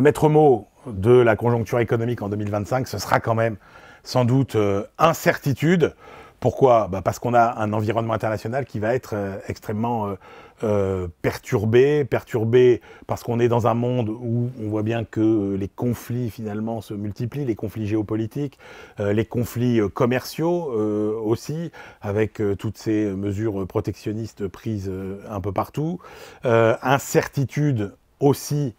le maître mot de la conjoncture économique en 2025, ce sera quand même sans doute incertitude. Pourquoi? Parce qu'on a un environnement international qui va être extrêmement perturbé parce qu'on est dans un monde où on voit bien que les conflits finalement se multiplient, les conflits géopolitiques, les conflits commerciaux aussi, avec toutes ces mesures protectionnistes prises un peu partout. Incertitude aussi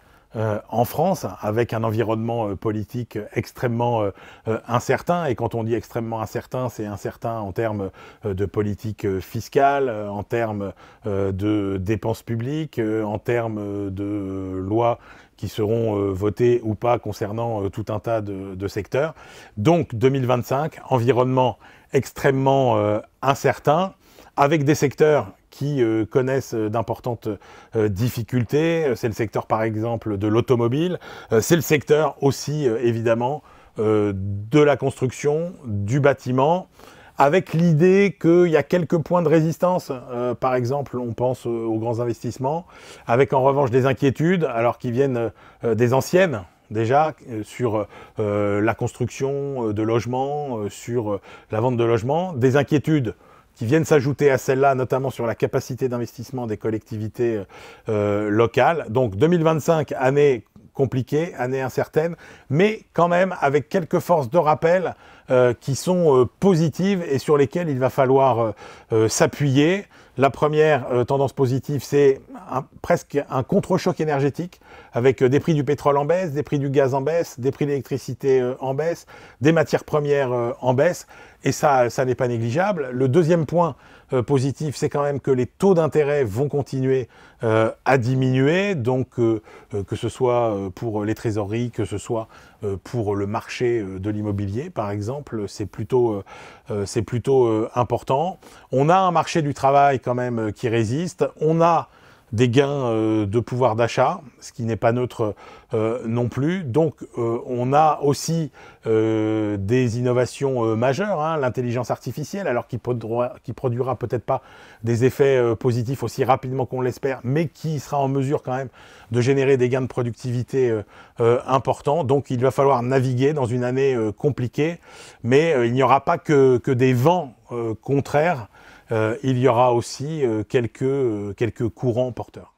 en France, avec un environnement politique extrêmement incertain. Et quand on dit extrêmement incertain, c'est incertain en termes de politique fiscale, en termes de dépenses publiques, en termes de lois qui seront votées ou pas concernant tout un tas de secteurs. Donc 2025, environnement extrêmement incertain, avec des secteurs qui connaissent d'importantes difficultés. C'est le secteur, par exemple, de l'automobile. C'est le secteur aussi, évidemment, de la construction, du bâtiment, avec l'idée qu'il y a quelques points de résistance. Par exemple, on pense aux grands investissements, avec en revanche des inquiétudes, alors qui viennent des anciennes, déjà, sur la construction de logements, sur la vente de logements, des inquiétudes qui viennent s'ajouter à celle-là, notamment sur la capacité d'investissement des collectivités locales. Donc 2025, année compliquée, année incertaine, mais quand même avec quelques forces de rappel qui sont positives et sur lesquelles il va falloir s'appuyer. La première tendance positive, c'est presque un contre-choc énergétique, avec des prix du pétrole en baisse, des prix du gaz en baisse, des prix de l'électricité en baisse, des matières premières en baisse, et ça n'est pas négligeable. Le deuxième point positif, c'est quand même que les taux d'intérêt vont continuer à diminuer, donc que ce soit pour les trésoreries, que ce soit pour le marché de l'immobilier, par exemple, c'est plutôt important. On a un marché du travail quand même qui résiste, on a des gains de pouvoir d'achat, ce qui n'est pas neutre non plus. Donc on a aussi des innovations majeures, hein, l'intelligence artificielle, alors qui produira peut-être pas des effets positifs aussi rapidement qu'on l'espère, mais qui sera en mesure quand même de générer des gains de productivité importants. Donc il va falloir naviguer dans une année compliquée, mais il n'y aura pas que des vents contraires. Il y aura aussi quelques courants porteurs.